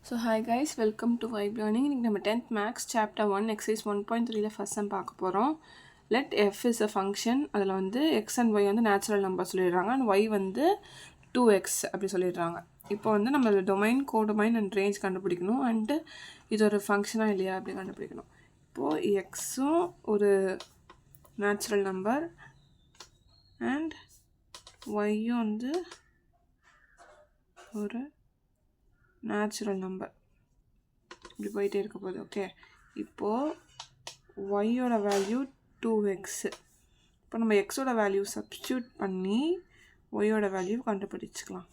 So hi guys, welcome to Vibe Learning. இன்னைக்கு நம்ம 10th Max Chapter 1 Exercise 1.3ல first sum பார்க்க போகிறோம். Let f is a function. அதில் வந்து x and y வந்து natural number சொல்லிடுறாங்க and y வந்து 2x அப்படி சொல்லிடுறாங்க. இப்போ வந்து நம்ம டொமைன் கோடொமைன் அண்ட் ரேஞ்ச் கண்டுபிடிக்கணும் அண்டு இது ஒரு ஃபங்க்ஷனாக இல்லையா அப்படி கண்டுபிடிக்கணும். இப்போது எக்ஸும் ஒரு நேச்சுரல் நம்பர் அண்ட் ஒய்யும் வந்து ஒரு நேச்சுரல் நம்பர் இப்படி போயிட்டே இருக்க போகுது. ஓகே, இப்போது ஒய்யோட வேல்யூ 2x. இப்போ நம்ம எக்ஸோட வேல்யூ சப்ஸ்டியூட் பண்ணி ஒய்யோட வேல்யூ கண்டுபிடிச்சிக்கலாம்.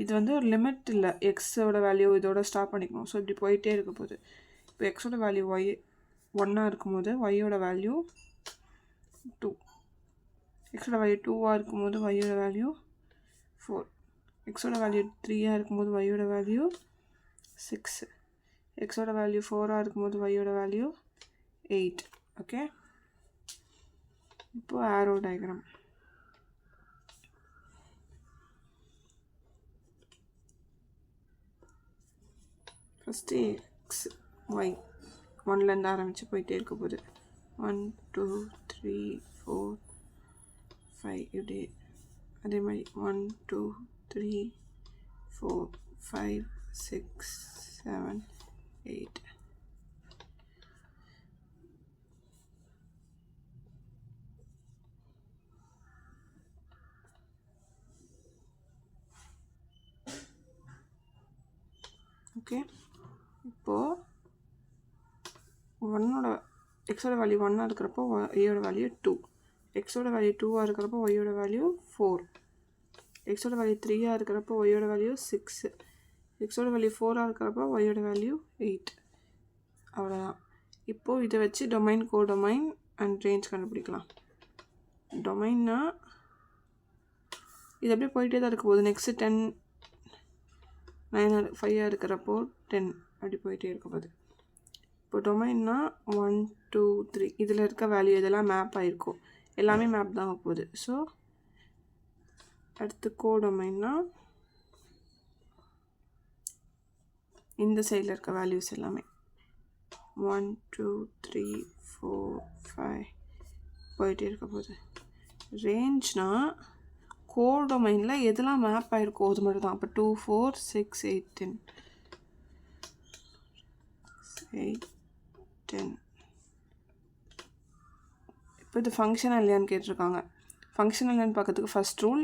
இது வந்து ஒரு லிமிட் இல்லை, எக்ஸோட வேல்யூ இதோட ஸ்டாப் பண்ணிக்கணும். ஸோ இப்படி போயிட்டே இருக்க போகுது. இப்போ எக்ஸோட வேல்யூ ஒய் 1 இருக்கும்போது ஒய்யோட வேல்யூ 2, எக்ஸோட வேல்யூ 2 இருக்கும்போது ஒய்யோட வேல்யூ 4, எக்ஸோட வேல்யூ 3 இருக்கும்போது ஒய்யோட வேல்யூ 6, எக்ஸோட வேல்யூ 4 இருக்கும்போது ஒய்யோட வேல்யூ 8. ஓகே, இப்போ arrow diagram. First x y 1லேருந்து ஆரம்பித்து போயிட்டே இருக்க போகுது. 1 2 3 4 5 இப்படி. அதே மாதிரி 1 2 3 4 5 6 7 8. ஓகே, இப்போது எக்ஸோட வேல்யூ 1 இருக்கிறப்போ ஒய்யோட வேல்யூ 2, எக்ஸோட வேல்யூ 2 இருக்கிறப்போ ஒய்யோட வேல்யூ 4, எக்ஸோட வேல்யூ 3 இருக்கிறப்போ ஒய்யோட வேல்யூ 6, எக்ஸோட வேல்யூ 4 இருக்கிறப்போ ஒய்யோட வேல்யூ 8. அவ்வளோதான். இப்போது இதை வச்சு டொமைன் கோடொமைன் அண்ட் ரேஞ்ச் கண்டுபிடிக்கலாம். டொமைன்னா இது அப்படியே போயிட்டே தான் இருக்க போகுது. நெக்ஸ்ட்டு 10 9 5 இருக்கிறப்போ 10 அப்படி போயிட்டே இருக்க போகுது. இப்போ டொமைன்னா 1 2 3 இதில் இருக்க வேல்யூ இதெல்லாம் மேப் ஆகிருக்கும், எல்லாமே மேப் தான் போகுது. ஸோ அடுத்து கோடொமைன்னா இந்த சைடில் இருக்க வேல்யூஸ் எல்லாமே 1 2 3 4 5 போயிட்டே இருக்க போகுது. ரேஞ்ச்னா கோடொமைனில் எதெல்லாம் மேப் ஆகிருக்கோ அது மட்டும் தான். அப்போ 2 4 6 8 10 8 10. இப்போ இது ஃபங்க்ஷனாக இல்லையான்னு கேட்டிருக்காங்க. ஃபங்க்ஷனல் இல்லைன்னு பார்க்கறதுக்கு first rule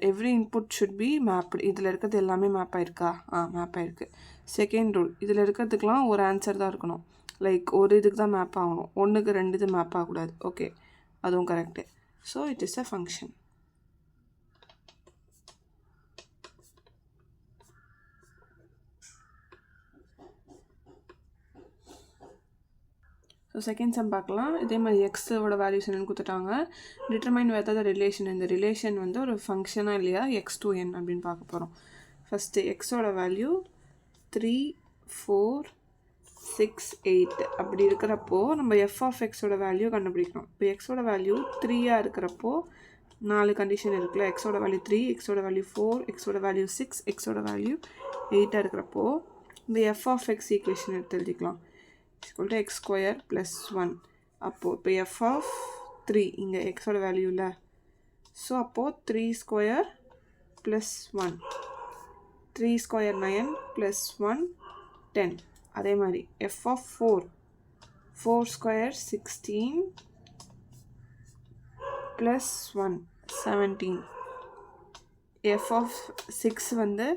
every input should be mapped. இதில் இருக்கிறது எல்லாமே மேப் ஆகிருக்கா? மேப் ஆகிருக்கு. செகண்ட் ரூல், இதில் இருக்கிறதுக்கெலாம் ஒரு ஆன்சர் தான் இருக்கணும். லைக் ஒரு இதுக்கு தான் மேப் ஆகணும், 1க்கு 2 இது மேப் ஆகக்கூடாது. ஓகே, அதுவும் correct. So it is a function. So second sum பார்க்கலாம். இதே மாதிரி எக்ஸோட வேல்யூஸ் என்னென்னு கொடுத்துட்டாங்க. டிட்டர்மைன் வெதர் த ரிலேஷன், இந்த ரிலேஷன் வந்து ஒரு ஃபங்க்ஷனாக இல்லையா x to n அப்படின்னு பார்க்க போகிறோம். ஃபஸ்ட்டு எக்ஸோட வேல்யூ 3 4 6 8 அப்படி இருக்கிறப்போ நம்ம f of xோட வேல்யூ கண்டுபிடிக்கணும். இப்போ எக்ஸோட வேல்யூ 3 இருக்கிறப்போ 4 கண்டிஷன் இருக்குல்ல. எக்ஸோட வேல்யூ 3, எக்ஸோட வேல்யூ 4, எக்ஸோட வேல்யூ 6, எக்ஸோட வேல்யூ 8 இருக்கிறப்போ இந்த f of x ஈக்குவேஷன் எடுத்து எழுதிக்கலாம். equal to x square plus 1. அப்போது இப்போ f of 3 இங்கே xோட வேல்யூ இல்லை. ஸோ அப்போது 3 square plus 1, 3 square 9 plus 1 10. அதே மாதிரி f of 4 square 16 plus 1 17. f of 6 வந்து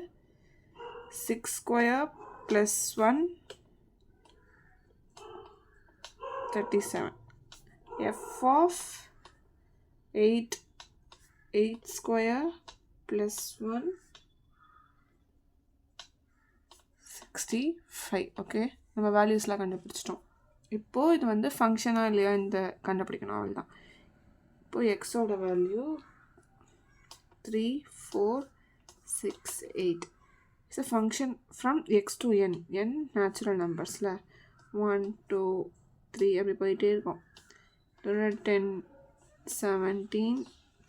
6 square plus 1 37. f of 8 square plus 1 65. Okay, நம்ம வேல்யூஸ்லாம் கண்டுபிடிச்சிட்டோம். இப்போது இது வந்து ஃபங்க்ஷனாக இல்லையா இந்த கண்டுபிடிக்கணும், அவ்வளோதான். இப்போது எக்ஸோட value 3 4 6 8 it's a function from x to n. n natural நம்பர்ஸில் 1 2 3 அப்படி போயிட்டே இருக்கும். 10 17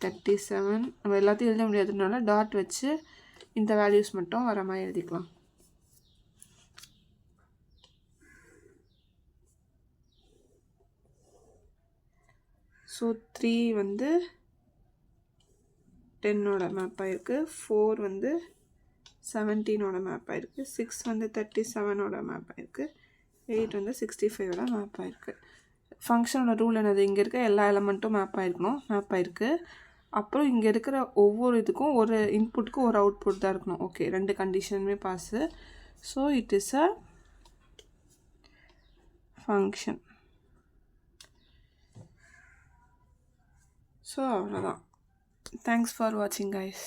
37 நம்ம எல்லாத்தையும் எழுத முடியாதுனால டாட் வச்சு இந்த வேல்யூஸ் மட்டும் வர மாதிரி எழுதிக்கலாம். ஸோ 3 வந்து 10ஓட மேப் ஆகிருக்கு, 4 வந்து 17ஓட மேப் ஆகிருக்கு, 6 வந்து 37ஓட மேப் ஆகிருக்கு, 8 வந்து 65ஓட மேப் ஆகிருக்கு. ஃபங்க்ஷனோட ரூல் என்னது? இங்கே இருக்க எல்லா எலமெண்ட்டும் மேப் ஆகிருக்கணும், மேப் ஆகிருக்கு. அப்புறம் இங்கே இருக்கிற ஒவ்வொரு இதுக்கும் ஒரு இன்புட்டுக்கும் ஒரு அவுட்புட் தான் இருக்கணும். ஓகே, 2 கண்டிஷனுமே pass. So it is a function. So அவ்வளோதான். தேங்க்ஸ் ஃபார் வாட்சிங் கைஸ்.